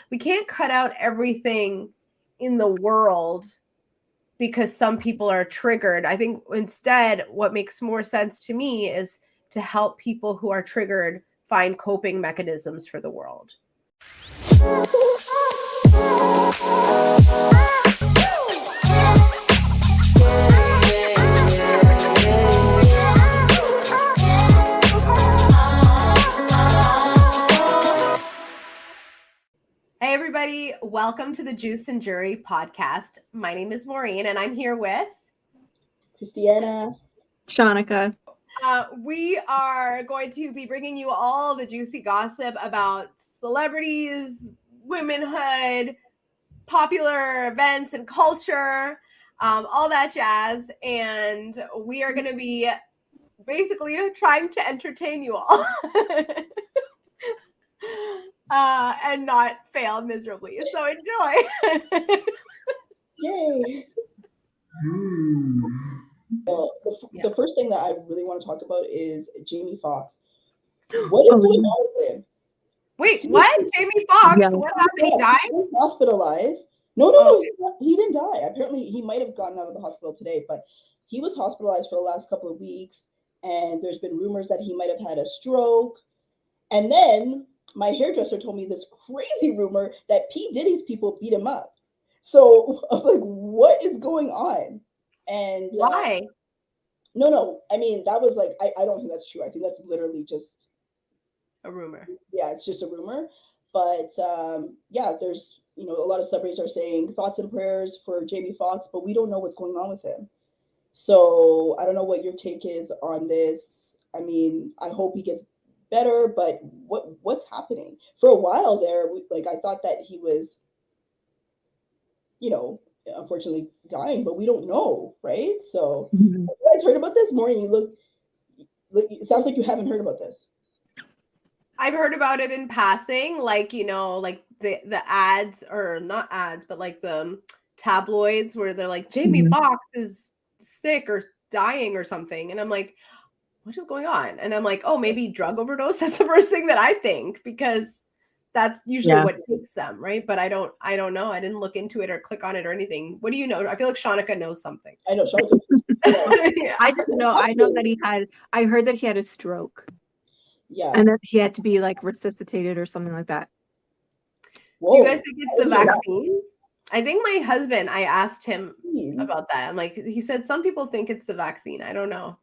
we can't cut out everything in the world because some people are triggered. I think instead what makes more sense to me is to help people who are triggered find coping mechanisms for the world. Hey everybody, welcome to the Juice and Jury podcast. My name is Maureen and I'm here with Christiana, Shanika. We are going to be bringing you all the juicy gossip about celebrities, womanhood, popular events and culture, all that jazz. And we are going to be basically trying to entertain you all. And not fail miserably. So enjoy. Yay! The first thing that I really want to talk about is Jamie Foxx. What is going on with him? Wait, what? Jamie Foxx? Yeah. What happened? He died? He was hospitalized. No, he didn't die. Apparently, he might have gotten out of the hospital today, but he was hospitalized for the last couple of weeks, and there's been rumors that he might have had a stroke. And then my hairdresser told me this crazy rumor that P. Diddy's people beat him up. So I'm like, what is going on? And why? No. I mean, that was like, I don't think that's true. I think that's literally just a rumor. Yeah, it's just a rumor. But yeah, there's, a lot of celebrities are saying thoughts and prayers for Jamie Foxx, but we don't know what's going on with him. So I don't know what your take is on this. I mean, I hope he gets better, but what's happening? For a while there, I thought that he was, unfortunately dying, but we don't know, right? So you guys heard about this? Maureen, you look, it sounds like you haven't heard about this. I've heard about it in passing, like the ads, or not ads, but like the tabloids where they're like, Jamie Foxx is sick or dying or something. And I'm like, what is going on? And I'm like, oh, maybe drug overdose. That's the first thing that I think, because that's usually what takes them, right? But I don't know. I didn't look into it or click on it or anything. What do you know? I feel like Shanika knows something. I know Shanika. I just know. I know that I heard that he had a stroke. Yeah. And that he had to be like resuscitated or something like that. Whoa. Do you guys think it's the vaccine? I think my husband, I asked him about that. I'm like, he said some people think it's the vaccine. I don't know.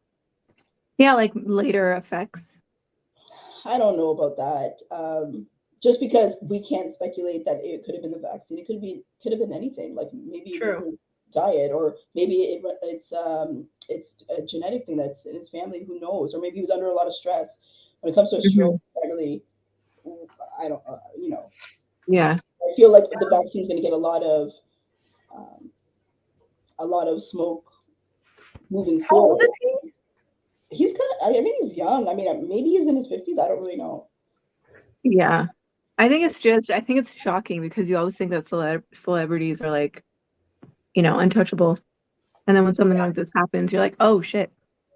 Yeah, like later effects. I don't know about that. Just because we can't speculate that it could have been the vaccine. It could have been anything. Like maybe it was his diet, or maybe it's a genetic thing that's in his family. Who knows? Or maybe he was under a lot of stress. When it comes to a stroke, really, I don't, Yeah. I feel like the vaccine is going to get a lot of smoke moving forward. How old is he? He's he's young. I mean, maybe he's in his 50s. I don't really know. Yeah. I think it's shocking because you always think that celebrities are like, untouchable. And then when something like this happens, you're like, oh shit,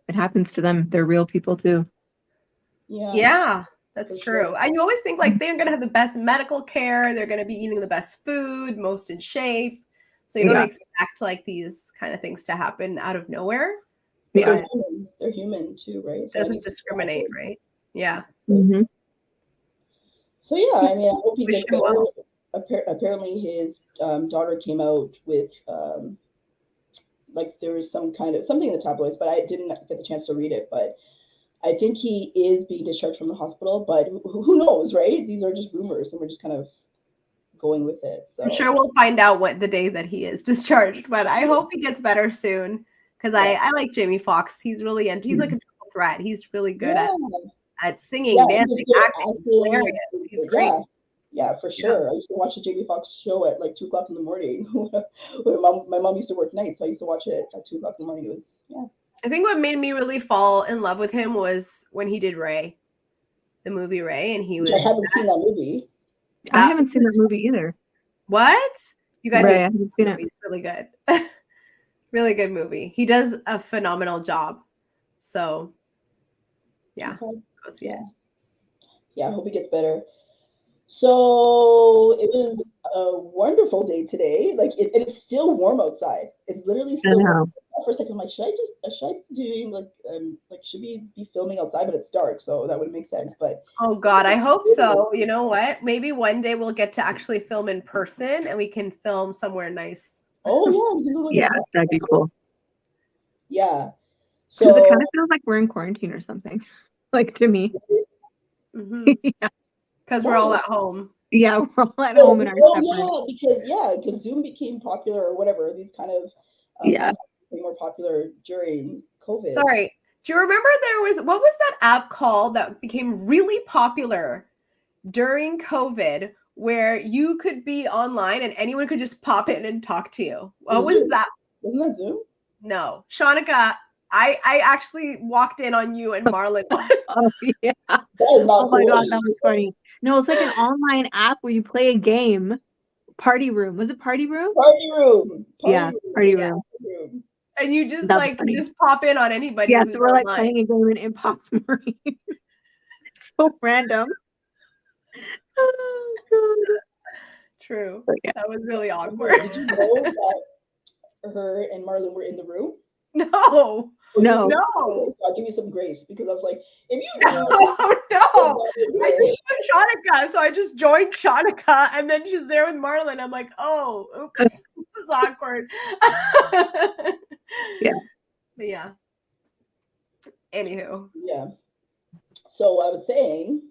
it happens to them. They're real people too. Yeah, that's true. Sure. And you always think like they're going to have the best medical care. They're going to be eating the best food, most in shape. So you don't expect like these kind of things to happen out of nowhere. Yeah. They're human too, right? It doesn't discriminate, right? Yeah. Mm-hmm. So yeah, I mean, I hope he gets better. Well. Apparently his daughter came out with there was something in the tabloids, but I didn't get the chance to read it. But I think he is being discharged from the hospital, but who knows, right? These are just rumors, and we're just kind of going with it. So I'm sure we'll find out what the day that he is discharged, but I hope he gets better soon, because I like Jamie Foxx. He's really he's like a triple threat. He's really good at singing, dancing, acting. He's hilarious. He's great. Yeah, for sure. I used to watch the Jamie Foxx show at like 2:00 in the morning. My mom used to work nights, so I used to watch it at 2:00 in the morning. It was I think what made me really fall in love with him was when he did Ray, the movie Ray, and he was. I haven't seen that movie. I haven't seen that movie either. What? You guys? Ray, I haven't seen it. It's really good. Really good movie. He does a phenomenal job. So, yeah, go see it. Yeah, I hope he gets better. So it was a wonderful day today. Like it's still warm outside. It's literally I still warm. know. For a second, I'm like, should I be doing like should we be filming outside? But it's dark, so that would make sense. But Oh God, I hope so. You know what? Maybe one day we'll get to actually film in person and we can film somewhere nice. oh yeah, we can go look Yeah, at it. that'd be cool. Yeah. Because it So kind of feels like we're in quarantine or something. Like to me. Yeah. Because we're all at home. Yeah, we're all at home in our separate. because Zoom became popular or whatever. These kind of Yeah. became more popular during COVID. Sorry. Do you remember what was that app called that became really popular during COVID where you could be online and anyone could just pop in and talk to you? What was that? Wasn't that Zoom? No. Shanika, I actually walked in on you and Marlon. Oh yeah. That is not Oh my cool. God, that was funny. No, it's like an online app where you play a game. Party Room. Was it Party Room? Party Room. Party Room. And you just That's like funny. just pop in on anybody. Yeah, who's so we're like online. playing a game and it pops Marie. So random. Oh God. True. But yeah. That was really awkward. Did you know that her and Marlon were in the room? No. No. I'll give you some grace because I was like, if you no. I just put Shanika, so I just joined Shanika, and then she's there with Marlon. I'm like, oh, oops, this is awkward. Yeah. But yeah. Anywho. Yeah. So I was saying,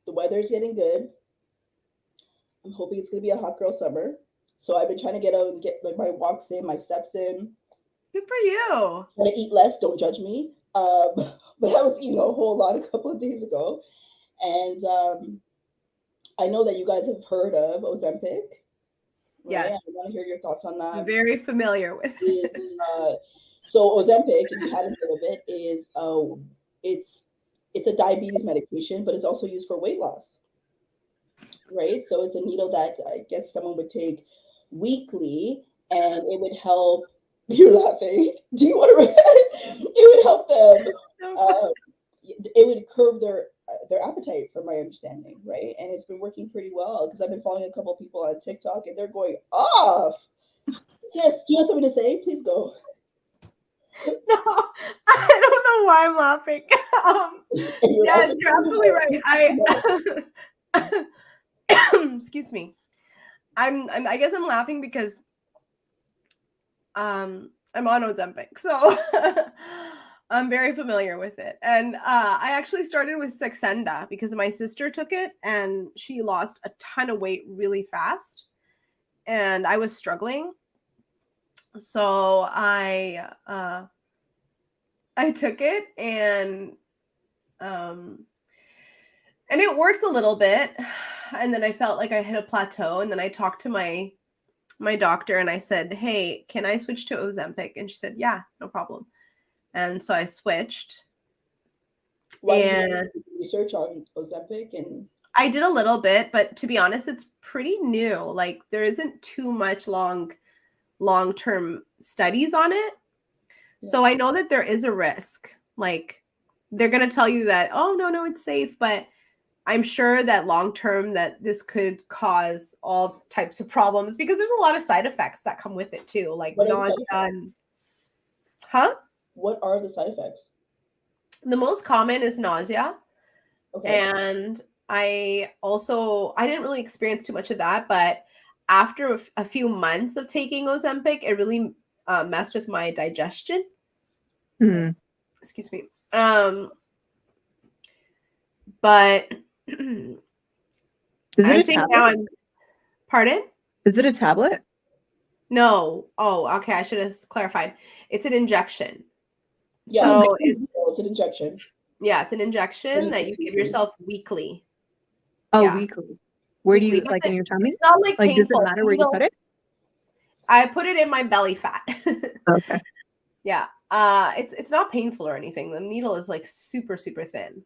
the weather's getting good. I'm hoping it's gonna be a hot girl summer. So I've been trying to get out and get like my walks in, my steps in. Good for you. Trying to eat less. Don't judge me. But I was eating a whole lot a couple of days ago, and I know that you guys have heard of Ozempic. Yes. I want to hear your thoughts on that. I'm very familiar with it. So Ozempic, if you haven't heard of it, is it's a diabetes medication, but it's also used for weight loss. Right? So it's a needle that I guess someone would take weekly, and it would help. You're laughing. Do you want to? It would help them. It would curb their appetite, from my understanding, right? And it's been working pretty well because I've been following a couple of people on TikTok, and they're going off. Yes, do you have something to say? Please go. No, I don't know why I'm laughing. Yes, you're absolutely right. Excuse me. I guess I'm laughing because I'm on Ozempic, so I'm very familiar with it. And I actually started with Saxenda because my sister took it and she lost a ton of weight really fast, and I was struggling. So I took it and it worked a little bit, and then I felt like I hit a plateau, and then I talked to my doctor and I said, hey, can I switch to Ozempic? And she said, yeah, no problem. And so I switched. Why did you do research on Ozempic? And I did a little bit, but to be honest, it's pretty new. Like there isn't too much long-term studies on it. Yeah. So I know that there is a risk. Like they're going to tell you that, oh, no, it's safe. But I'm sure that long-term that this could cause all types of problems because there's a lot of side effects that come with it too. Like nausea and... Huh? What are the side effects? The most common is nausea. Okay. And I didn't really experience too much of that, but after a few months of taking Ozempic, it really messed with my digestion. Mm-hmm. Excuse me. But is it a tablet? Pardon? Is it a tablet? No. Oh, okay. I should have clarified. It's an injection. Yeah, so it's an injection. Yeah, it's an injection that you give yourself weekly. Oh, yeah. Weekly. Where do you, like in your tummy? It's not like painful. Does it matter where you put it? I put it in my belly fat. Okay. Yeah. It's not painful or anything. The needle is like super, super thin.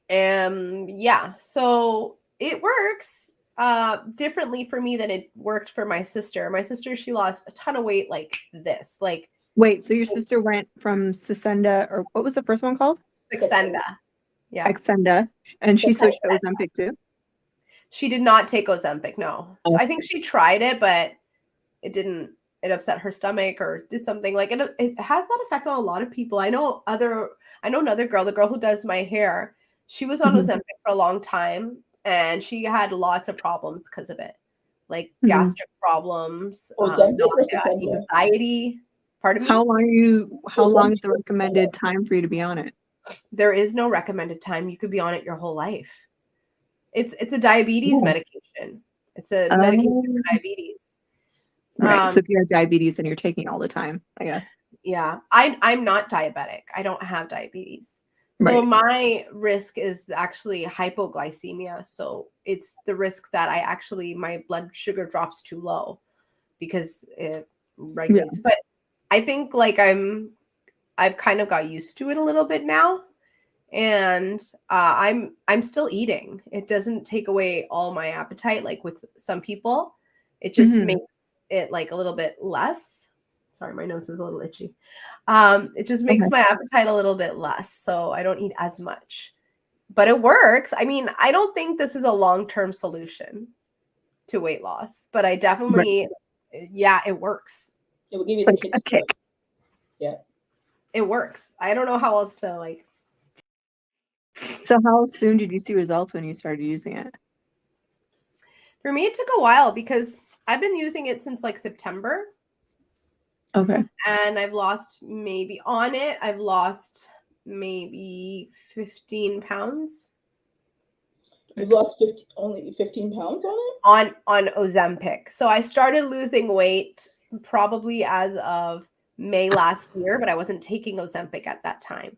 And yeah, so it works differently for me than it worked for my sister. My sister, she lost a ton of weight like this. Wait, so your sister went from Saxenda, or what was the first one called? Saxenda. Yeah. Xenda, and she switched to Ozempic too. She did not take Ozempic. No, Oh. I think she tried it, but it didn't. It upset her stomach or did something. Like it has that effect on a lot of people. I know another girl, the girl who does my hair. She was on Ozempic for a long time, and she had lots of problems because of it, like gastric problems, nausea, anxiety. Pardon me. How long is the recommended time for you to be on it? There is no recommended time. You could be on it your whole life. It's a diabetes medication. It's a medication for diabetes. Right. So if you have diabetes, then you're taking all the time, I guess. Yeah. I'm not diabetic. I don't have diabetes. So my risk is actually hypoglycemia. So it's the risk that my blood sugar drops too low because it regulates. But I think like I've kind of got used to it a little bit now. And I'm still eating. It doesn't take away all my appetite like with some people. It just makes it like a little bit less. Sorry, my nose is a little itchy. It just makes my appetite a little bit less, so I don't eat as much. But it works. I mean, I don't think this is a long-term solution to weight loss, but I definitely, yeah, it works. It will give you like a kick. Yeah, it works. I don't know how else to like. So how soon did you see results when you started using it? For me, it took a while because I've been using it since like September. Okay. And I've lost maybe 15 pounds. You've lost only 15 pounds on it? On Ozempic. So I started losing weight probably as of May last year, but I wasn't taking Ozempic at that time.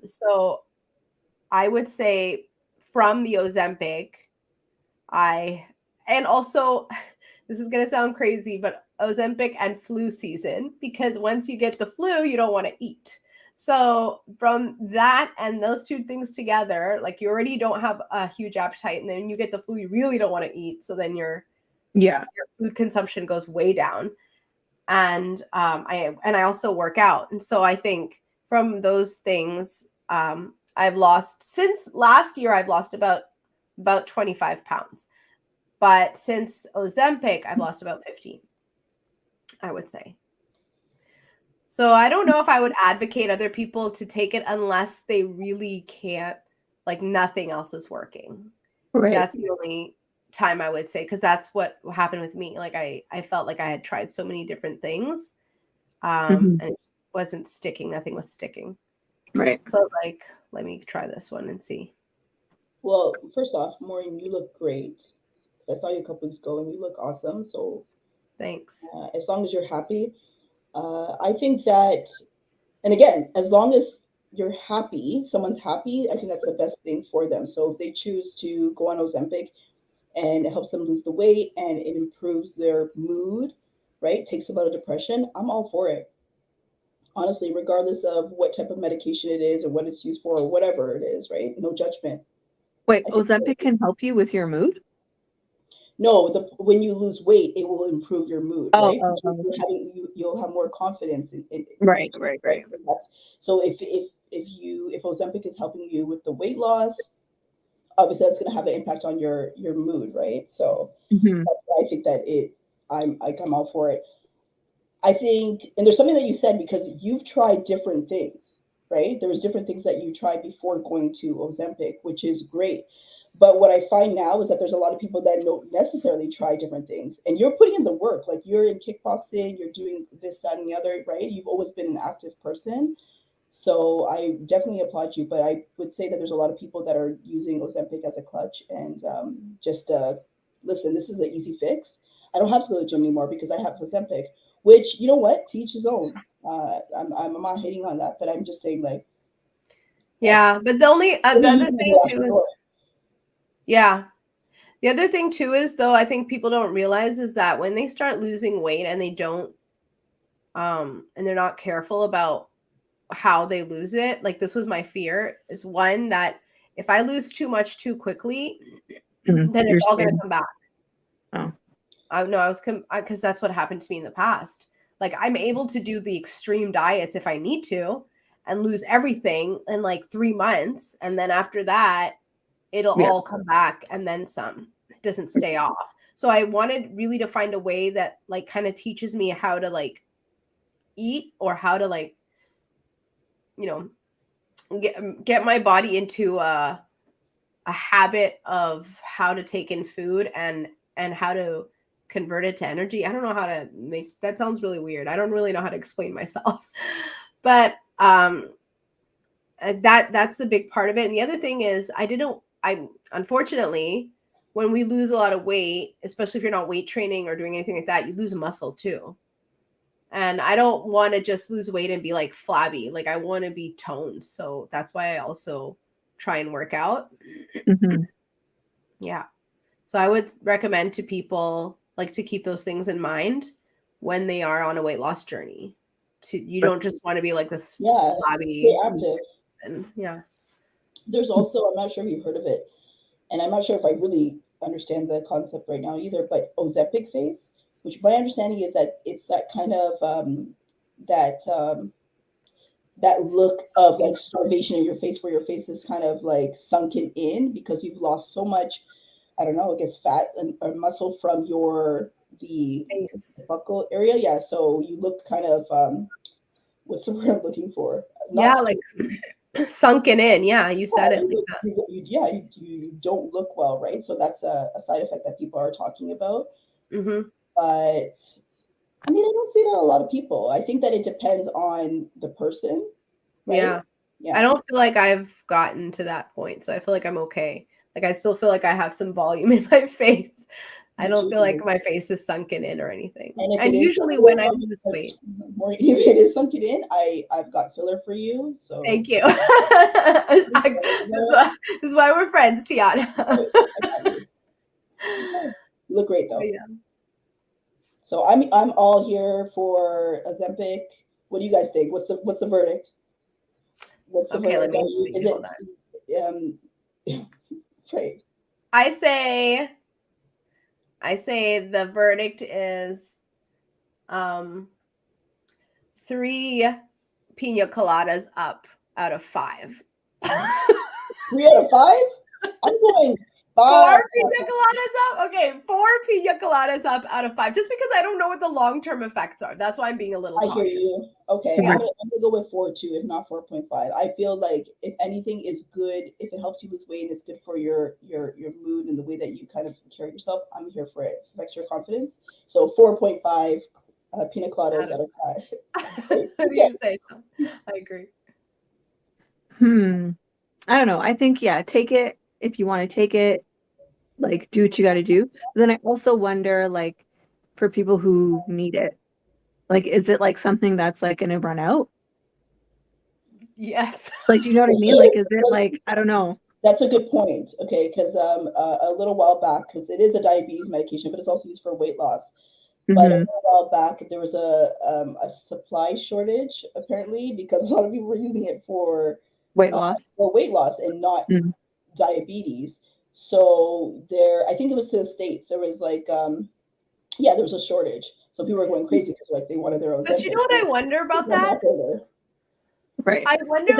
So I would say from the Ozempic, and also this is going to sound crazy, but Ozempic and flu season, because once you get the flu, you don't want to eat. So from that and those two things together, like you already don't have a huge appetite, and then you get the flu, you really don't want to eat. So then your food consumption goes way down. And I also work out. And so I think from those things, I've lost since last year, I've lost about 25 pounds. But since Ozempic, I've lost about 15, I would say. So I don't know if I would advocate other people to take it unless they really can't, like nothing else is working. Right. That's the only time I would say, because that's what happened with me. Like I felt like I had tried so many different things, and it wasn't sticking. Nothing was sticking. Right. So like, let me try this one and see. Well, first off, Maureen, you look great. I saw you a couple weeks ago and you look awesome. So thanks. As long as you're happy, I think that, and again, as long as you're happy, someone's happy, I think that's the best thing for them. So if they choose to go on Ozempic and it helps them lose the weight and it improves their mood, right? Takes them out of depression, I'm all for it. Honestly, regardless of what type of medication it is or what it's used for or whatever it is, right? No judgment. Wait, Ozempic can help you with your mood? No, when you lose weight, it will improve your mood, right? So you'll have more confidence in right. So if Ozempic is helping you with the weight loss, obviously that's going to have an impact on your mood, right? So that's why I think that I'm all for it. I think, and there's something that you said, because you've tried different things, right? There was different things that you tried before going to Ozempic, which is great. But what I find now is that there's a lot of people that don't necessarily try different things. And you're putting in the work, like you're in kickboxing, you're doing this, that, and the other, right? You've always been an active person. So I definitely applaud you. But I would say that there's a lot of people that are using Ozempic as a clutch and listen, this is an easy fix. I don't have to go to the gym anymore because I have Ozempic, which, you know what, to each his own. I'm not hating on that, but I'm just saying, like, yeah. But the other thing too is, yeah. The other thing too is, though, I think people don't realize is that when they start losing weight and they don't, and they're not careful about how they lose it, like this was my fear, is one, that if I lose too much too quickly, then it's all going to come back. Oh. Because that's what happened to me in the past. Like I'm able to do the extreme diets if I need to, and lose everything in like 3 months. And then after that, it'll all come back and then some. It doesn't stay off. So I wanted really to find a way that like kind of teaches me how to like eat, or how to like, you know, get my body into a habit of how to take in food and how to convert it to energy. I don't know how to make that. Sounds really weird. I don't really know how to explain myself, but that's the big part of it. And the other thing is I unfortunately, when we lose a lot of weight, especially if you're not weight training or doing anything like that, you lose muscle too. And I don't want to just lose weight and be like flabby. Like I want to be toned. So that's why I also try and work out. Mm-hmm. Yeah. So I would recommend to people like to keep those things in mind when they are on a weight loss journey. You don't just want to be like this flabby and there's also, I'm not sure if you've heard of it, and I'm not sure if I really understand the concept right now either, but Ozempic face, which my understanding is that it's that kind of that look of like starvation in your face, where your face is kind of like sunken in because you've lost so much, I don't know, I guess fat or muscle from the face buccal area. Yeah. So you look kind of, what's the word I'm looking for? Like sunken in. Yeah. You said it. You don't look well. Right. So that's a side effect that people are talking about. Mm-hmm. But I mean, I don't see that a lot of people. I think that it depends on the person. Right? Yeah. I don't feel like I've gotten to that point. So I feel like I'm okay. Like I still feel like I have some volume in my face. I don't feel like my face is sunken in or anything. And usually when I lose weight, if it is sunken in, I've got filler for you. So thank you. This is why we're friends, Tiana. You look great though. Yeah. So I'm all here for Ozempic. What do you guys think? What's the verdict? What's the verdict? Let me see. Hold on. Trade. I say the verdict is 3 pina coladas up out of 5. 3 out of 5? I'm going 4 pina coladas up? Okay, 4 pina coladas up out of 5. Just because I don't know what the long-term effects are. That's why I'm being a little cautious. I hear you. Okay, I'm gonna go with 4 too, if not 4.5. I feel like if anything is good, if it helps you lose weight and it's good for your mood and the way that you kind of carry yourself, I'm here for it. It affects your confidence. So 4.5 pina coladas out of 5. What do you say, Sean? I agree. I don't know. I think take it if you want to take it. Like, do what you got to do. But then I also wonder, like, for people who need it, like, is it like something that's like going to run out? Yes. Like, do you know what I mean? Like, is it like, I don't know. That's a good point. Okay, because a little while back, because it is a diabetes medication, but it's also used for weight loss. But a little while back, there was a supply shortage apparently because a lot of people were using it for weight loss and not diabetes. So I think it was to the States. There was like, there was a shortage. So people were going crazy because like they wanted their own. But you know what I wonder about that? Right. I wonder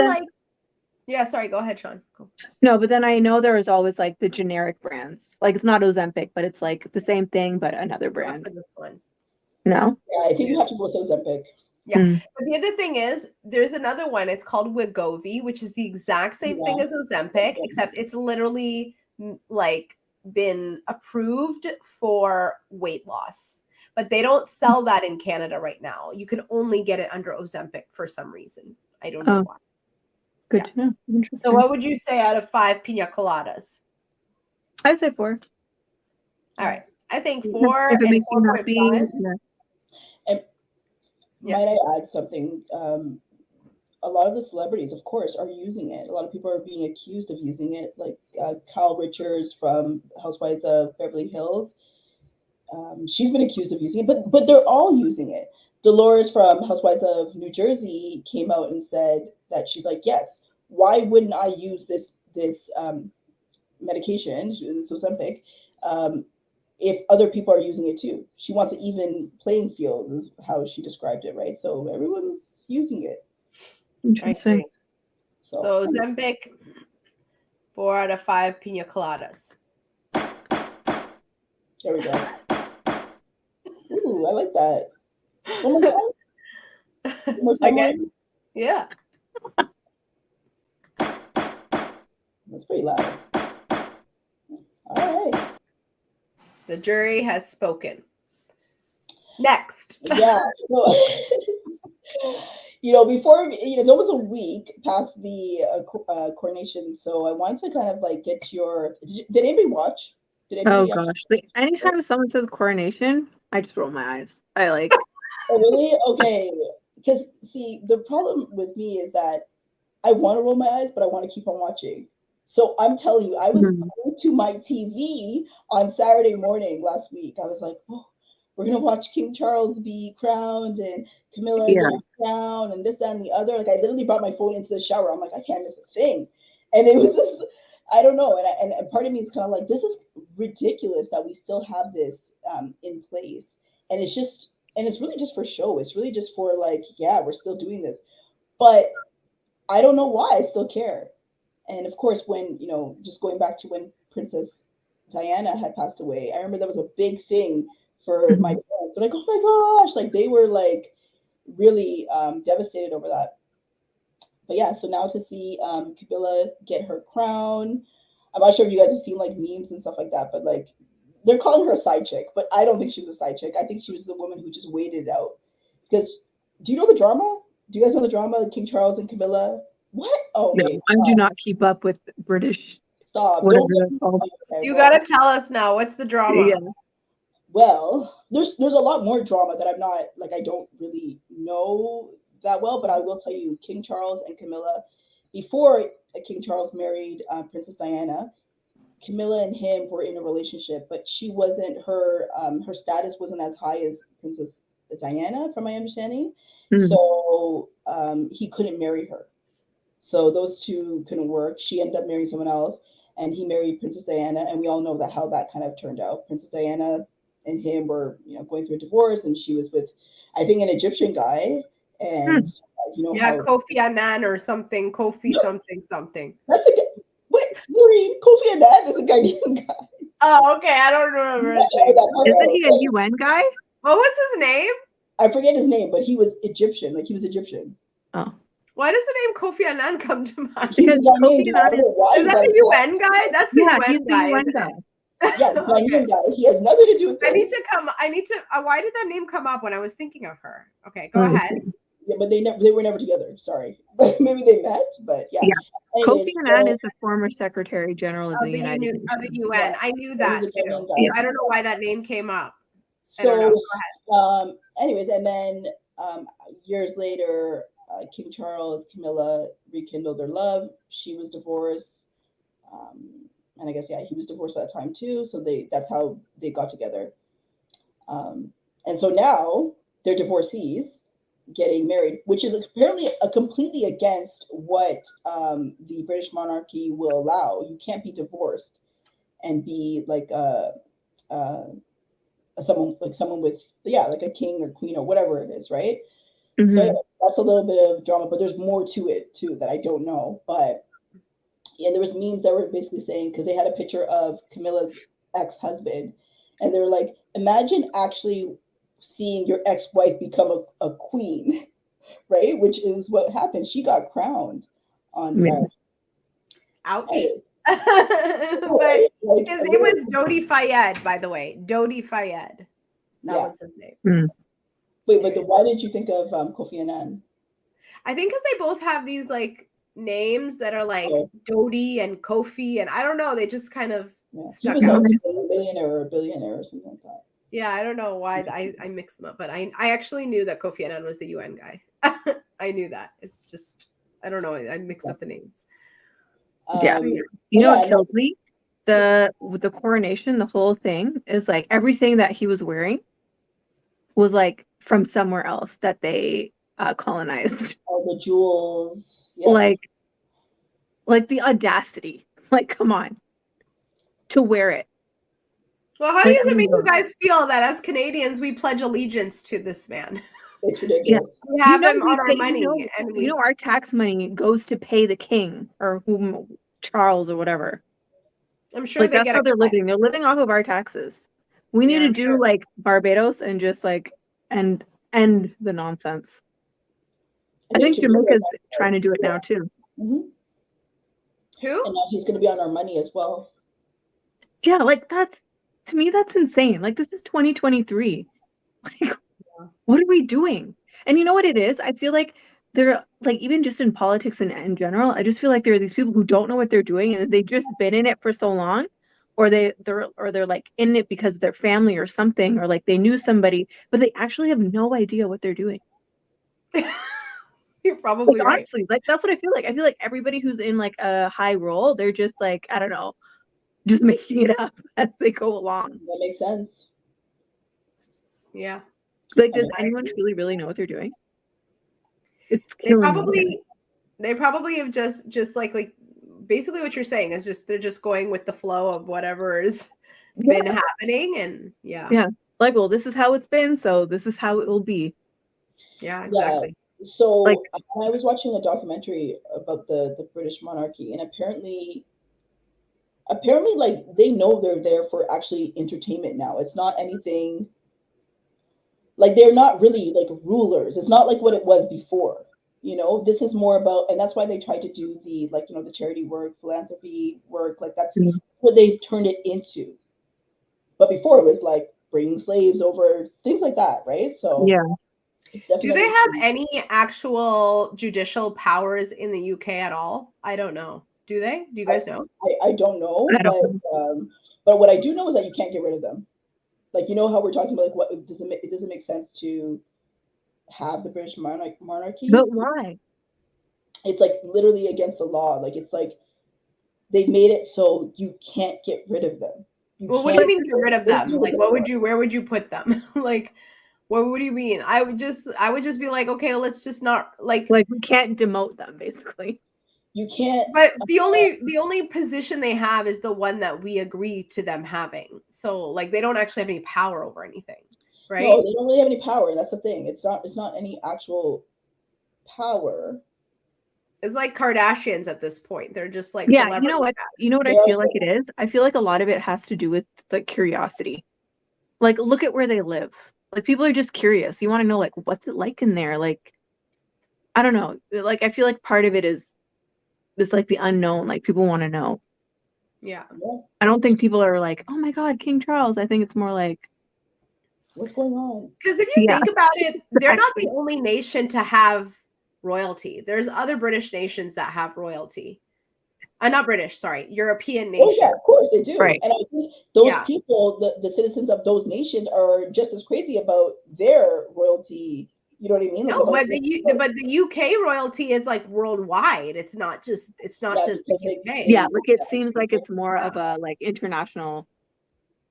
sorry, go ahead, Sean. Go. No, but then I know there is always like the generic brands. Like it's not Ozempic, but it's like the same thing, but another brand. For this one. No? Yeah, I think you have to go with Ozempic. Yeah. But the other thing is there's another one. It's called Wegovy, which is the exact same thing as Ozempic, except it's literally like been approved for weight loss. But they don't sell that in Canada right now. You can only get it under Ozempic for some reason. I don't know why. Good to know. Interesting. So what would you say out of 5 pina coladas? I'd say 4. All right. I think 4. If it makes you happy. And might I add something? A lot of the celebrities, of course, are using it. A lot of people are being accused of using it, like Kyle Richards from Housewives of Beverly Hills. She's been accused of using it, but they're all using it. Dolores from Housewives of New Jersey came out and said that she's like, yes, why wouldn't I use this medication, this Ozempic, if other people are using it too? She wants an even playing field, is how she described it, right? So everyone's using it. Interesting. So Ozempic, 4 out of 5 pina coladas. There we go. Ooh, I like that. One more time. One more time. Again? Yeah. That's pretty loud. All right. The jury has spoken. Next. Yeah. So, before it's almost a week past the coronation, so I wanted to kind of like get your. Did anybody watch? Did anybody? Oh gosh! Like anytime someone says coronation, I just roll my eyes. I like. Oh really? Okay. Because see, the problem with me is that I want to roll my eyes, but I want to keep on watching. So I'm telling you, I was going to my TV on Saturday morning last week. I was like, oh, we're going to watch King Charles be crowned and Camilla get crowned and this, that, and the other. Like I literally brought my phone into the shower. I'm like, I can't miss a thing. And it was just, I don't know. And part of me is kind of like, this is ridiculous that we still have this in place. And it's really just for show. It's really just for like, yeah, we're still doing this. But I don't know why I still care. And of course, when, just going back to when Princess Diana had passed away, I remember that was a big thing for my parents. They're like, oh my gosh, like they were like really devastated over that. But yeah, so now to see Camilla get her crown. I'm not sure if you guys have seen like memes and stuff like that, but like they're calling her a side chick, but I don't think she was a side chick. I think she was the woman who just waited it out. Because do you know the drama? Do you guys know the drama, King Charles and Camilla? What? Oh, no, wait, I do not keep up with British. Stop. You gotta tell us now. What's the drama? Yeah. Well, there's a lot more drama that I'm not like I don't really know that well, but I will tell you, King Charles and Camilla, before King Charles married Princess Diana, Camilla and him were in a relationship, but she wasn't her status wasn't as high as Princess Diana, from my understanding. So he couldn't marry her. So those two couldn't work. She ended up marrying someone else, and he married Princess Diana. And we all know that how that kind of turned out. Princess Diana and him were, going through a divorce, and she was with, I think, an Egyptian guy. And Kofi Annan or something. Kofi something. That's a good. Wait, Maureen, Kofi Annan is a Ghanaian guy. Oh, okay. I don't remember his name. Isn't he a UN guy? What was his name? I forget his name, but he was Egyptian. Like he was Egyptian. Oh. Why does the name Kofi Annan come to mind? Because Kofi Annan is that the UN guy? That's the UN guy. The UN guy. Yeah, the UN guy. He has nothing to do with this. Why did that name come up when I was thinking of her? Okay, go ahead. Yeah, but they were never together. Sorry. Maybe they met, but yeah. Anyways, Kofi Annan is the former Secretary General of the United Nations. Of the UN. Yeah. I knew that too. Yeah. I don't know why that name came up. So, anyways, and then years later, King Charles, Camilla rekindled their love. She was divorced, and I guess he was divorced at that time too. So that's how they got together. And so now they're divorcees, getting married, which is apparently completely against what the British monarchy will allow. You can't be divorced and be like someone with like a king or queen or whatever it is, right? Mm-hmm. So that's a little bit of drama, but there's more to it too that I don't know. But there was memes that were basically saying, because they had a picture of Camilla's ex-husband, and they were like, imagine actually seeing your ex-wife become a queen, right? Which is what happened. She got crowned on Saturday. Ouch. But his name was Dodi Fayed, by the way. Dodi Fayed. That was his name. Mm. Wait, but why did you think of Kofi Annan? I think because they both have these like names that are like Dodi and Kofi, and I don't know, they just kind of stuck out. He was a millionaire or a billionaire or something like that. Yeah, I don't know why I mixed them up, but I actually knew that Kofi Annan was the UN guy. I knew that. It's just, I don't know, I mixed up the names. You know what kills me? With the coronation, the whole thing is like everything that he was wearing was like from somewhere else that they colonized. All the jewels. Yeah. Like the audacity. Like, come on. To wear it. Well, how does it make you guys feel that as Canadians we pledge allegiance to this man? It's ridiculous. We have him we on our pay, money, and we our tax money goes to pay the king or Charles or whatever. I'm sure Like they that's get how a they're cut. living. They're living off of our taxes. We need to I'm do sure. like Barbados and just like end the nonsense. I think Jamaica's trying to do it now too. Mm-hmm. Who? And now he's going to be on our money as well. Yeah, like to me that's insane. Like this is 2023. Like what are we doing? And you know what it is? I feel like they're like even just in politics and in general, I just feel like there are these people who don't know what they're doing and they've just been in it for so long, or they're like in it because of their family or something, or like they knew somebody, but they actually have no idea what they're doing. You're probably like, right. honestly, like that's what I feel like. I feel like everybody who's in like a high role, they're just like, I don't know, just making it up as they go along. That makes sense. Yeah. Like, does anyone truly really know what they're doing? It's they probably have just like basically what you're saying is just they're just going with the flow of whatever has been happening, and yeah, like, well, this is how it's been, so this is how it will be. Yeah, exactly. So like, I was watching a documentary about the British monarchy, and apparently like they know they're there for actually entertainment now. It's not anything like they're not really like rulers. It's not like what it was before. This is more about, and that's why they tried to do the like the charity work, philanthropy work, like that's what they've turned it into. But before it was like bringing slaves over, things like that, right? So yeah. Do they have any actual judicial powers in the UK at all? I don't know. Do they? Do you guys know? I don't know, but what I do know is that you can't get rid of them. Like, how we're talking about, like, what it doesn't make sense to have the British monarchy. But why? It's like literally against the law. Like, it's like they made it so you can't get rid of them. Well, what do you mean get rid of them? Like, where would you put them? Like, what do you mean? I would just be like, okay, let's just not like we can't demote them, basically. You can't. But the only position they have is the one that we agree to them having. So like they don't actually have any power over anything, right? No, they don't really have any power. That's the thing. It's not any actual power. It's like Kardashians at this point. They're just like you know what I feel like it is? I feel like a lot of it has to do with like curiosity. Like look at where they live. Like people are just curious. You want to know like what's it like in there? Like I don't know. Like I feel like part of it is it's like the unknown. Like people want to know. Yeah. I don't think people are like, oh my God, King Charles. I think it's more like, what's going on? Because if you think about it, they're not the only nation to have royalty. There's other British nations that have royalty. Not British, sorry, European nations. Oh yeah, of course they do. Right. And I think those people, the citizens of those nations, are just as crazy about their royalty. You know what I mean? No, but the UK royalty is like worldwide. It's not just the UK. Yeah, like it seems like it's more of a like international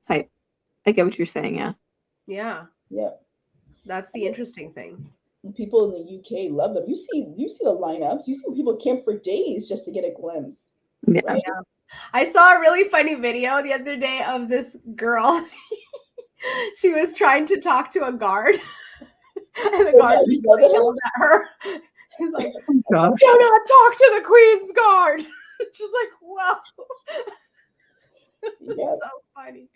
type. I get what you're saying, yeah. Yeah. Yeah. That's the interesting thing. People in the UK love them. You see the lineups. You see people camp for days just to get a glimpse. Yeah. Right? Yeah. I saw a really funny video the other day of this girl. She was trying to talk to a guard. And the guard yelled at her. He's like, do not talk to the Queen's Guard. She's like, wow. Yeah. So funny.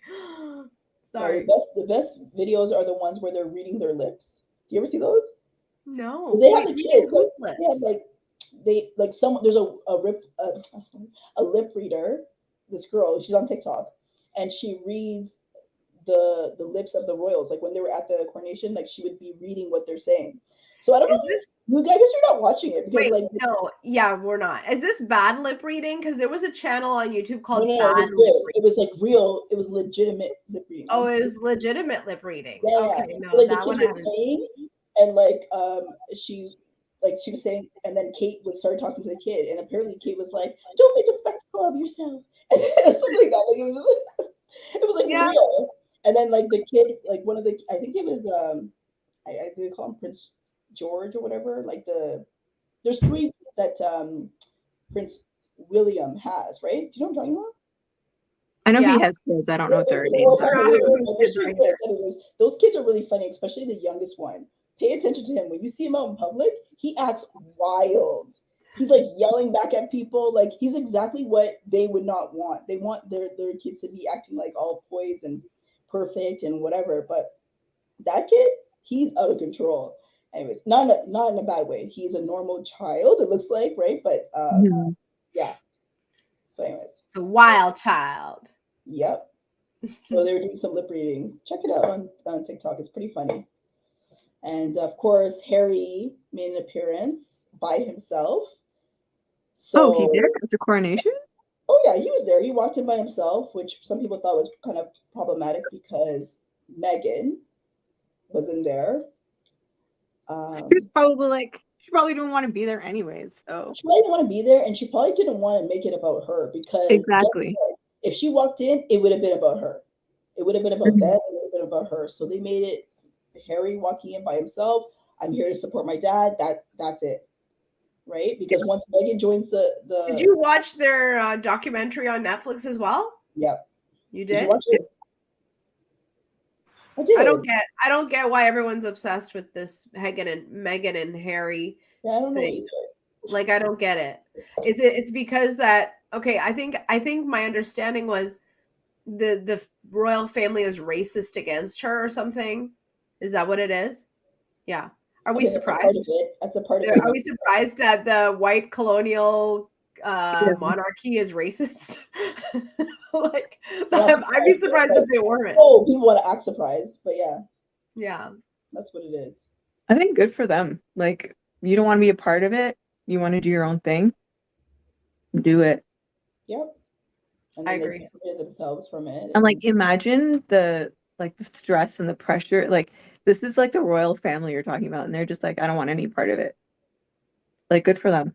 Sorry. The best videos are the ones where they're reading their lips. Do you ever see those? No. They have the kids. Lips? Yeah, there's a lip reader. This girl, she's on TikTok, and she reads the lips of the royals. Like when they were at the coronation, like she would be reading what they're saying. So I don't know. I guess you're not watching it because no, yeah, we're not. Is this bad lip reading? Because there was a channel on YouTube called Bad Lip Reading. It was like real. It was legitimate lip reading. Oh, it was legitimate lip reading. Yeah, okay, no, like that one I haven't seen. And she was saying, and then Kate would start talking to the kid, and apparently Kate was like, "Don't make a spectacle of yourself," and something like that. Like it was like real. And then like the kid, like one of the, I think it was I they call him Prince George or whatever. Like there's three that Prince William has, right? Do you know what I'm talking about? I know he has kids. I don't know if their names are. Anyways, those kids are really funny, especially the youngest one. pay attention to him. When you see him out in public, he acts wild. He's like yelling back at people. Like he's exactly what they would not want. They want their kids to be acting like all poised and perfect and whatever. But that kid, he's out of control. Anyways, not in a bad way. He's a normal child, it looks like, right? But yeah. So anyways. It's a wild child. Yep. So they were doing some lip reading. Check it out on TikTok. It's pretty funny. And of course, Harry made an appearance by himself. So, he did at the coronation? Oh yeah, he was there. He walked in by himself, which some people thought was kind of problematic because Meghan wasn't there. She was probably like, she probably didn't want to be there anyways. So she probably didn't want to be there, and she probably didn't want to make it about her because exactly. If she walked in, it would have been about her. It would have been about them. It would have been about her. So they made it Harry walking in by himself. I'm here to support my dad. That's it, right? Because once Meghan joins the Did you watch their documentary on Netflix as well? Yep. You did? Did you watch it? I did. I don't get why everyone's obsessed with this Meghan and Harry. Yeah, I don't know either. Like I don't get it. It's because that okay, I think my understanding was the royal family is racist against her or something. Is that what it is? Yeah. Are we surprised? That's a part of it. Are we surprised that the white colonial monarchy is racist? Like, I'd be surprised if they weren't. Oh, people want to act surprised, but yeah, that's what it is. I think good for them. Like, you don't want to be a part of it. You want to do your own thing. Do it. Yep. And I agree. They themselves from it. And like, imagine the stress and the pressure. Like, this is like the royal family you're talking about, and they're just like, I don't want any part of it. Like, good for them.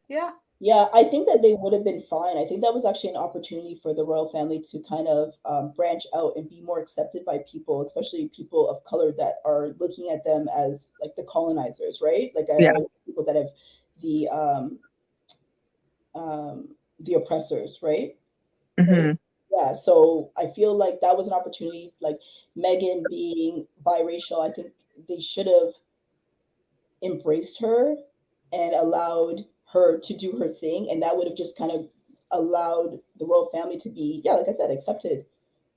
Yeah. Yeah, I think that they would have been fine. I think that was actually an opportunity for the royal family to kind of branch out and be more accepted by people, especially people of color that are looking at them as like the colonizers, right? Like people that have the oppressors, right? Mm-hmm. Right? Yeah, so I feel like that was an opportunity. Like Meghan being biracial, I think they should have embraced her and allowed her to do her thing, and that would have just kind of allowed the royal family to be, like I said, accepted.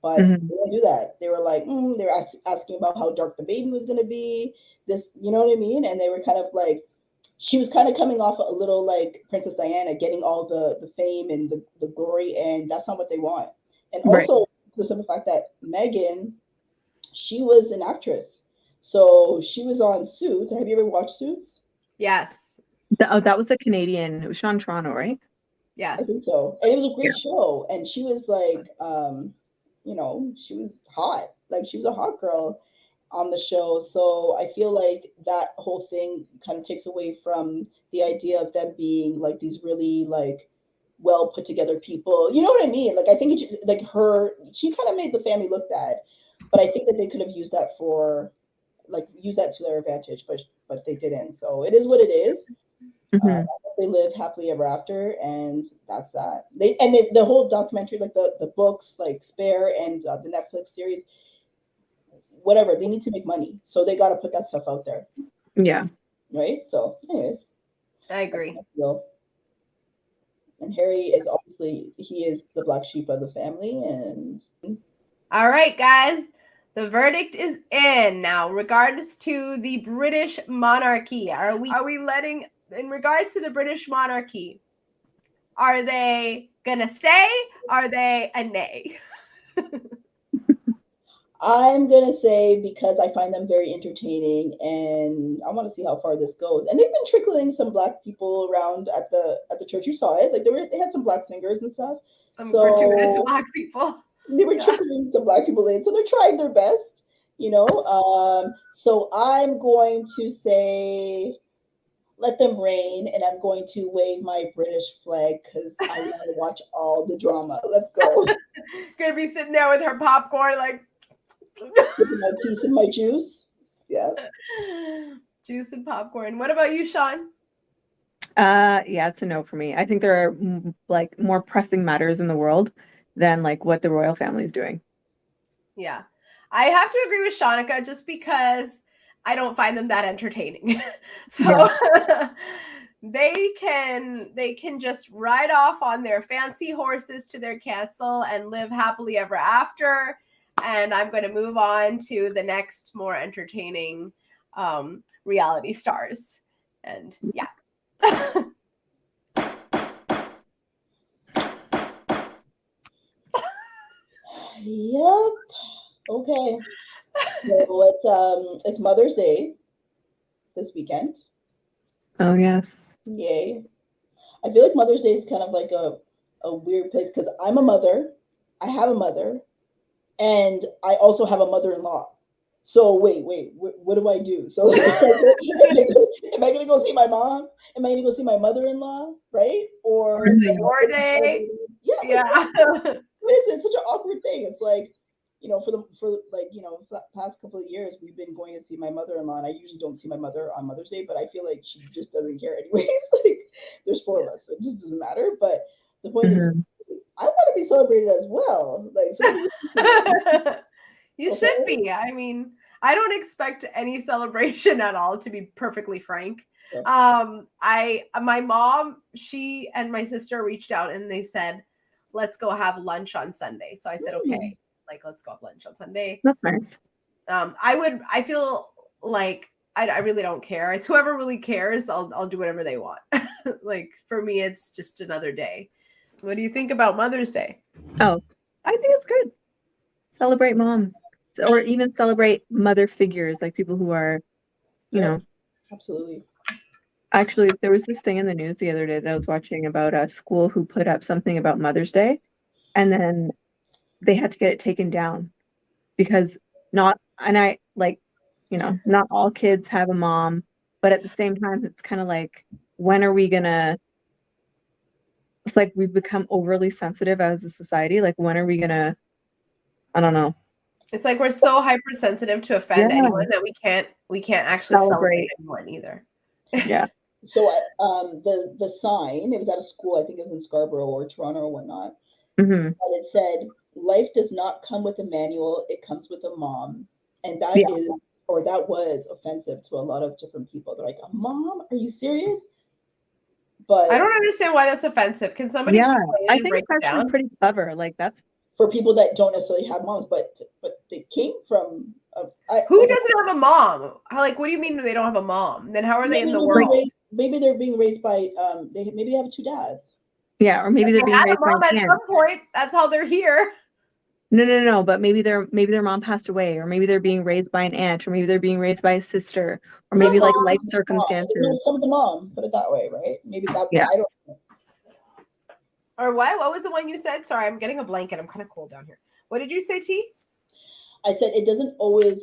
But they didn't do that. They were like, they were asking about how dark the baby was going to be. This, you know what I mean? And they were kind of like, she was kind of coming off a little like Princess Diana, getting all the fame and the glory, and that's not what they want. And also the simple fact that Meghan, she was an actress, so she was on Suits. Have you ever watched Suits? Yes. That was a Canadian. It was Sean Toronto, right? Yes. I think so. And it was a great show. And she was like, she was hot. Like she was a hot girl on the show. So I feel like that whole thing kind of takes away from the idea of them being like these really like well put together people. You know what I mean? Like I think she kind of made the family look bad. But I think that they could have used that use that to their advantage, but they didn't. So it is what it is. They live happily ever after, and that's that. The whole documentary, like the books, like Spare and the Netflix series, whatever, they need to make money, so they got to put that stuff out there. Yeah. Right. So, anyways, I agree. And Harry is obviously he is the black sheep of the family, and all right, guys. The verdict is in now. Regards to the British monarchy, are we letting? In regards to the British monarchy, are they gonna stay? Are they a nay? I'm gonna say because I find them very entertaining, and I want to see how far this goes. And they've been trickling some black people around at the church. You saw it, like they had some black singers and stuff. Some gratuitous black people. They were trickling some black people in, so they're trying their best, So I'm going to say, let them reign, and I'm going to wave my British flag because I want to watch all the drama. Let's go. Gonna be sitting there with her popcorn, like sipping my tea and my juice. Yeah. Juice and popcorn. What about you, Sean? Yeah, it's a no for me. I think there are like more pressing matters in the world than like what the royal family is doing. Yeah. I have to agree with Shanika just because I don't find them that entertaining. So they can just ride off on their fancy horses to their castle and live happily ever after. And I'm going to move on to the next more entertaining reality stars. And yeah. Yep. Okay. So it's Mother's Day this weekend. Oh yes. Yay. I feel like Mother's Day is kind of like a weird place because I'm a mother. I have a mother, and I also have a mother-in-law. So wait, what do I do? So am I gonna go see my mom? Am I gonna go see my mother-in-law? Right? Or it's your day. Yeah. It's such an awkward thing. It's like, for the past couple of years, we've been going to see my mother-in-law, and I usually don't see my mother on Mother's Day, but I feel like she just doesn't care anyways. Like, there's 4 of us, so it just doesn't matter. But the point is, I want to be celebrated as well. Like, you should be. I mean, I don't expect any celebration at all, to be perfectly frank. My mom, she and my sister reached out and they said, let's go have lunch on Sunday. So I said, okay, like, let's go have lunch on Sunday. That's nice. I feel like I really don't care. It's whoever really cares. I'll do whatever they want. Like, for me, it's just another day. What do you think about Mother's Day? Oh, I think it's good. Celebrate moms, or even celebrate mother figures, like people who are, Absolutely. Actually, there was this thing in the news the other day that I was watching about a school who put up something about Mother's Day, and then they had to get it taken down because not all kids have a mom, but at the same time, it's kind of like, when are we gonna? It's like we've become overly sensitive as a society. Like, when are we gonna? I don't know. It's like we're so hypersensitive to offend anyone that we can't actually celebrate anyone either. Yeah. So the sign, it was at a school, I think it was in Scarborough or Toronto or whatnot. Mm-hmm. And it said, life does not come with a manual, it comes with a mom. And that was offensive to a lot of different people. They're like, a mom? Are you serious? But I don't understand why that's offensive. Can somebody explain it I and think break it's it actually down? pretty clever. Like, that's for people that don't necessarily have moms, but they came from who doesn't have a mom? Like, what do you mean they don't have a mom? Then how are they in the world? Maybe they're being raised by maybe they have 2 dads. Yeah, or maybe they're being raised by at some point. That's how they're here. No. But maybe their mom passed away, or maybe they're being raised by an aunt, or maybe they're being raised by a sister, or maybe like life circumstances. No, some of the mom, put it that way, right? Maybe that's I don't know. Or what? What was the one you said? Sorry, I'm getting a blanket. I'm kind of cold down here. What did you say, T? I said it doesn't always,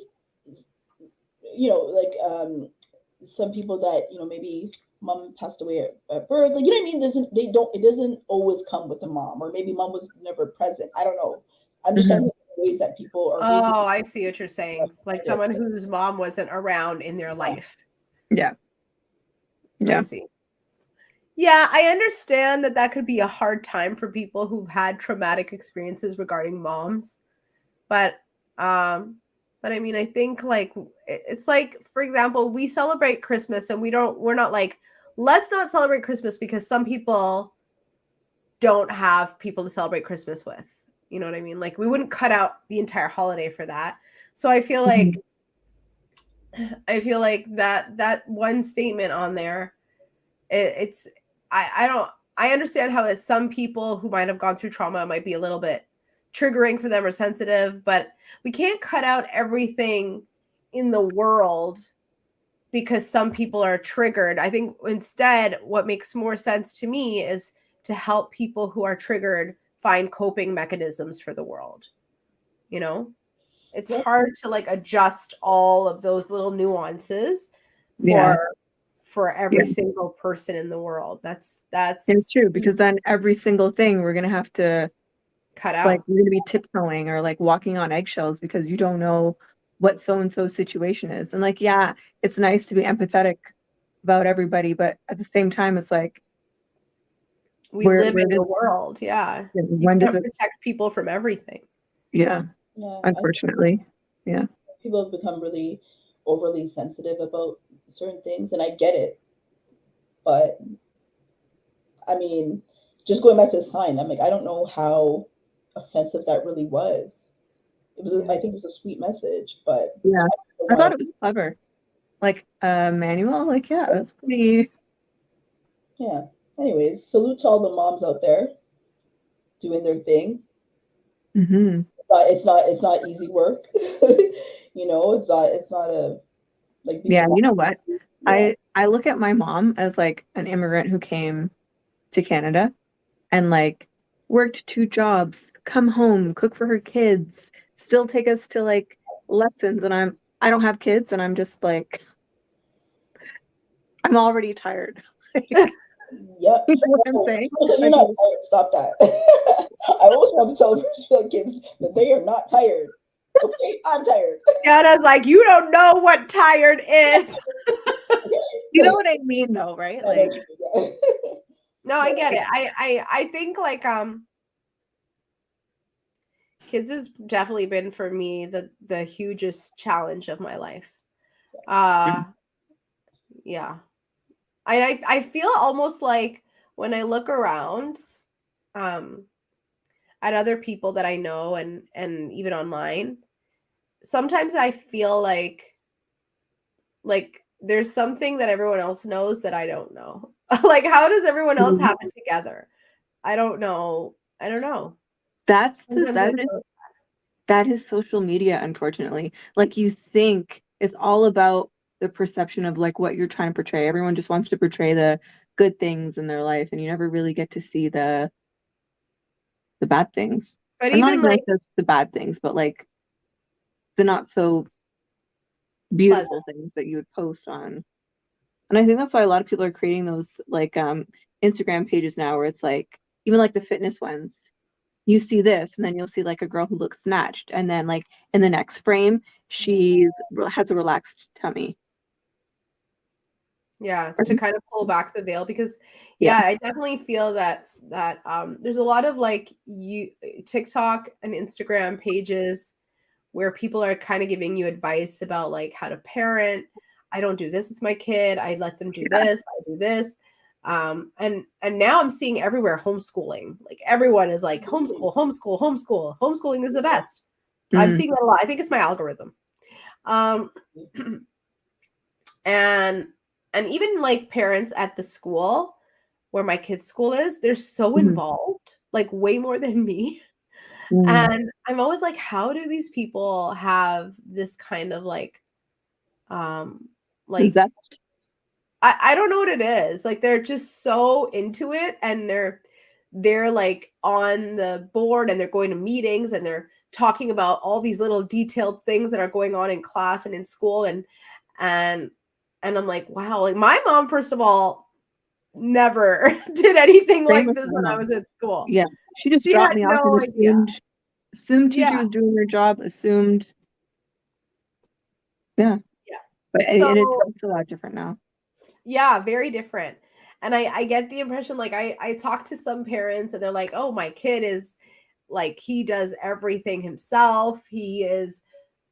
some people that, maybe mom passed away at birth, like, you know what I mean? It doesn't always come with a mom, or maybe mom was never present. I don't know. I'm just trying to think of ways that people are. Oh, I see what you're saying. Like someone whose mom wasn't around in their life. Yeah. I see. Yeah, I understand that could be a hard time for people who've had traumatic experiences regarding moms. But I mean, I think, like, it's like, for example, we celebrate Christmas and we're not like, let's not celebrate Christmas because some people don't have people to celebrate Christmas with. You know what I mean? Like, we wouldn't cut out the entire holiday for that. So I feel like that one statement on there, I understand how it's some people who might have gone through trauma might be a little bit triggering for them or sensitive, but we can't cut out everything in the world because some people are triggered. I think instead what makes more sense to me is to help people who are triggered find coping mechanisms for the world. It's hard to like adjust all of those little nuances for every single person in the world. That's it's true, because then every single thing we're gonna have to cut out. Like, we're gonna be tiptoeing or like walking on eggshells because you don't know what so-and-so's situation is. And like, yeah, it's nice to be empathetic about everybody, but at the same time, it's like we live in the world. Yeah. When does it protect people from everything? Yeah. Unfortunately. Yeah. People have become really overly sensitive about certain things, and I get it. But I mean, just going back to the sign, I'm like, I don't know how offensive that really was. It was, I think it was a sweet message, but Yeah. I why? thought it was clever. Like manual, like yeah, that's pretty. Yeah. Anyways, salute to all the moms out there doing their thing. Mm-hmm. It's not easy work. It's not a like being a Yeah, mom. you know what? Yeah. I look at my mom as like an immigrant who came to Canada and like worked 2 jobs, come home, cook for her kids, still take us to like lessons, and I don't have kids, and I'm just like I'm already tired. Like, Yep. you know what I'm No, saying? you're Like, not tired. Stop that. I always want to tell the kids that they are not tired. Okay, I'm tired. Yada's like, you don't know what tired is. you know what I mean, though, right? Like, No, I get it. I think like kids has definitely been for me the hugest challenge of my life. Yeah. I feel almost like when I look around um at other people that I know and even online, sometimes I feel like there's something that everyone else knows that I don't know. Like how does everyone else have it together? I don't know. I don't know. that's the Sometimes I feel that is social media, unfortunately. Like you think it's all about the perception of like what you're trying to portray. Everyone just wants to portray the good things in their life, and you never really get to see the bad things. but Or not even even like like just the bad things, but like the not so pleasant. beautiful things that you would post on. And I think that's why a lot of people are creating those like Instagram pages now where it's like even like the fitness ones. You see this, and then you'll see like a girl who looks snatched, and then like in the next frame, she's has a relaxed tummy. Yeah, it's to kind of pull back the veil because Yeah. yeah, I definitely feel that there's a lot of like you TikTok and Instagram pages where people are kind of giving you advice about like how to parent. I don't do this with my kid. I let them do Yeah. this. I do this. And now I'm seeing everywhere homeschooling. Like everyone is like homeschool, homeschool, homeschool. Homeschooling is the best. I'm Mm. seeing that a lot. I think it's my algorithm. Um and and even like parents at the school where my kids' school is, they're so Mhm. involved, like way more than me. Mm. And I'm always like, how do these people have this kind of um like Zest. I don't know what it is. Like they're just so into it and they're like on the board and they're going to meetings and they're talking about all these little detailed things that are going on in class and in school and and I'm like, wow, like my mom, first of all, never did anything Same like with this my when I mom. was at school. Yeah. She just She dropped had me off and no idea. assumed teacher Yeah, was doing their job, assumed yeah. yeah. But and So it's a lot different now. yeah, very different. And I get the impression like I talk to some parents and they're like, "Oh, my kid is like he does everything himself. He is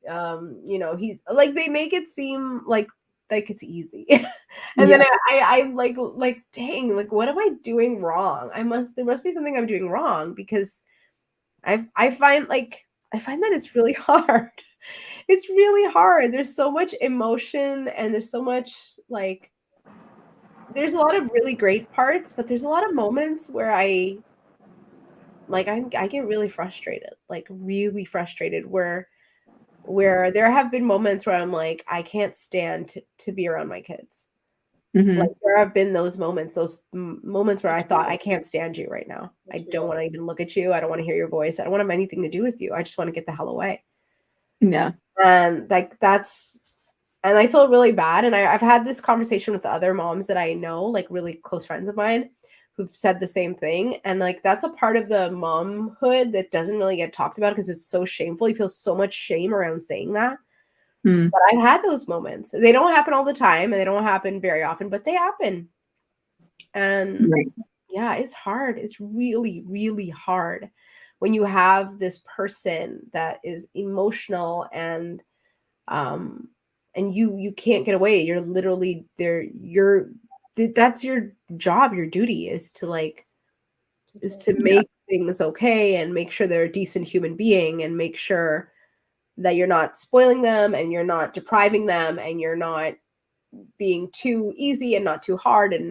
he like they make it seem like it's easy." And then Yeah. I'm like dang, like what am I doing wrong? There must be something I'm doing wrong because I find I find that it's really hard. It's really hard. There's so much emotion and there's so much there's a lot of really great parts, but there's a lot of moments where I get really frustrated, like really frustrated where there have been moments where I'm like, I can't stand to be around my kids. Like Hmm. there have been those moments, moments where I thought I can't stand you right now. I don't want to even look at you. I don't want to hear your voice. I don't want to have anything to do with you. I just want to get the hell away. Yeah. And and I feel really bad. And I've had this conversation with other moms that I know, like really close friends of mine, who've said the same thing. And like that's a part of the momhood that doesn't really get talked about because it's so shameful. You feel so much shame around saying that. Mm. But I've had those moments. They don't happen all the time and they don't happen very often, but they happen. And Right. yeah, it's hard. It's really, really hard when you have this person that is emotional and um and you can't get away. You're literally there. That's your job. Your duty is to make things okay and make sure they're a decent human being and make sure that you're not spoiling them and you're not depriving them and you're not being too easy and not too hard and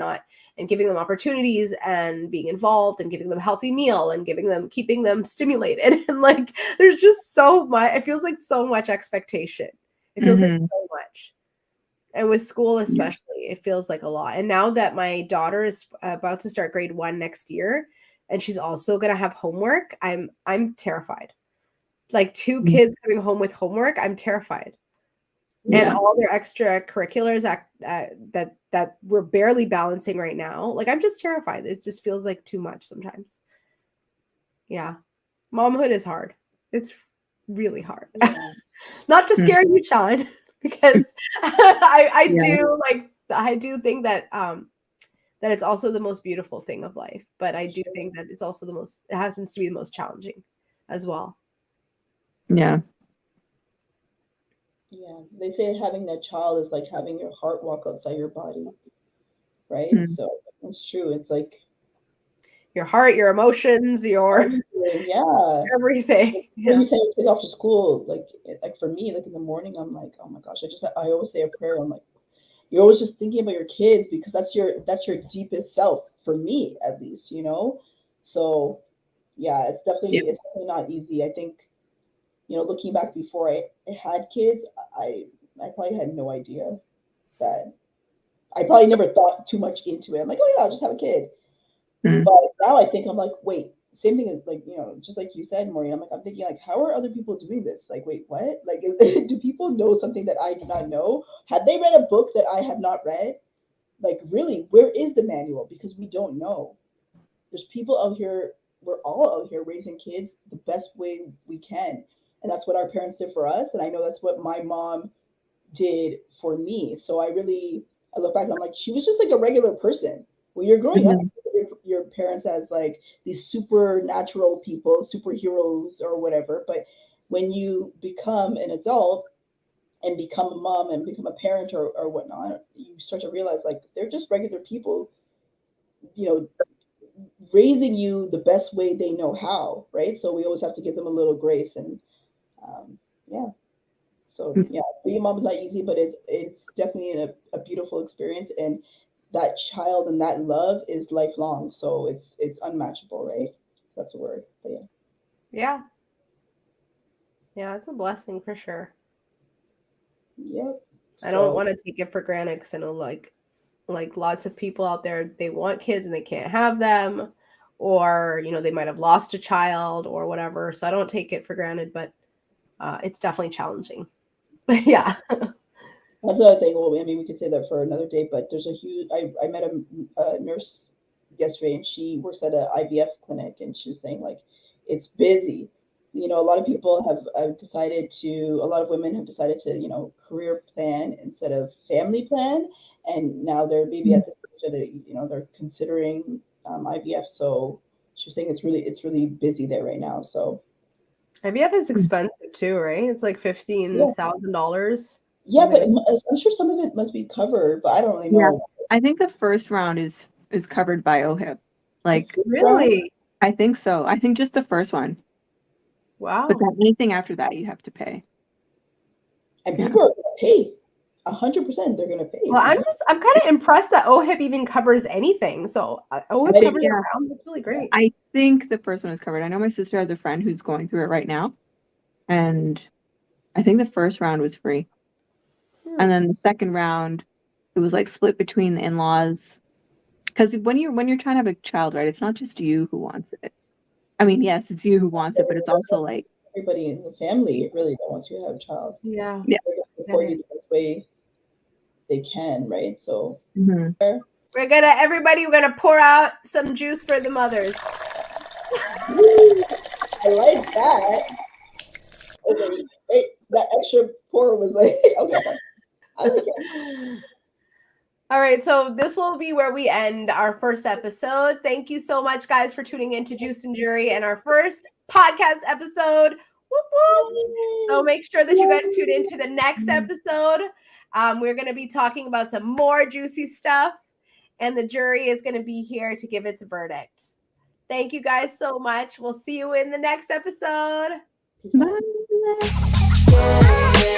giving them opportunities and being involved and giving them a healthy meal and keeping them stimulated. And like, there's just so much, it feels like so much expectation. It feels like so much. And with school, especially, it feels like a lot. And now that my daughter is about to start grade 1 next year, and she's also going to have homework, I'm terrified. Like 2 kids coming home with homework, I'm terrified. And all their extracurriculars that we're barely balancing right now. Like, I'm just terrified. It just feels like too much sometimes. Yeah. Momhood is hard. It's really hard. Yeah. Not to scare you, Sean, because I do think that that it's also the most beautiful thing of life. But I do think that it's also it happens to be the most challenging as well. Yeah. Yeah, they say having a child is like having your heart walk outside your body, right? So it's true. It's like your heart, your emotions, your everything. When you send your kids off to school, like for me, like in the morning, I'm like, oh my gosh, I always say a prayer. I'm like, you're always just thinking about your kids because that's your deepest self, for me at least, you know. So yeah, it's definitely not easy. I think, you know, looking back before I had kids, I probably had no idea that I probably never thought too much into it. I'm like, oh yeah, I'll just have a kid. But now I think I'm like, wait, same thing as like, you know, just like you said, Maureen, I'm thinking like, how are other people doing this? Like, wait, what? Like, do people know something that I do not know? Had they read a book that I have not read? Like, really, where is the manual? Because we don't know. There's people out here, we're all out here raising kids the best way we can. And that's what our parents did for us. And I know that's what my mom did for me. So I look back and I'm like, she was just like a regular person. When you're growing up, your parents as like these supernatural people, superheroes or whatever. But when you become an adult and become a mom and become a parent or whatnot, you start to realize like they're just regular people, you know, raising you the best way they know how, right? So we always have to give them a little grace and so yeah, being a mom is not easy, but it's definitely a beautiful experience, and that child and that love is lifelong. So it's unmatchable, right? That's a word. But yeah, it's a blessing for sure. Yep. I don't want to take it for granted because I know like lots of people out there, they want kids and they can't have them, or you know, they might have lost a child or whatever. So I don't take it for granted, but it's definitely challenging. Yeah. That's another thing. Well, I mean, we could say that for another day, but there's a huge. I met a nurse yesterday, and she works at an IVF clinic, and she was saying like, it's busy. You know, a lot of people have decided to. A lot of women have decided to, you know, career plan instead of family plan, and now they're maybe at the stage that you know they're considering IVF. So she was saying it's really busy there right now. So IVF is expensive too, right? It's like $15,000. Yeah, but I'm sure some of it must be covered, but I don't really know. Yeah. I think the first round is covered by OHIP. Like, really? I think so. I think just the first one. Wow. But then anything after that, you have to pay. And people are going to pay. 100%, they're going to pay. Well, I'm kind of impressed that OHIP even covers anything. So OHIP covers it around. That's really great. I think the first one is covered. I know my sister has a friend who's going through it right now, and I think the first round was free. And then the second round, it was like split between the in-laws. Because when you're trying to have a child, right, it's not just you who wants it. I mean, yes, it's you who wants it, but it's also like everybody in the family really that wants you to have a child. Yeah. They're going to support you the best way they can, right? So we're gonna pour out some juice for the mothers. I like that. Okay, wait, that extra pour was like okay. I like it. All right, so this will be where we end our first episode. Thank you so much, guys, for tuning in to Juice and Jury and our first podcast episode. Whoop, whoop. So make sure that you guys tune into the next episode. We're going to be talking about some more juicy stuff, and the jury is going to be here to give its verdict. Thank you guys so much. We'll see you in the next episode. Bye.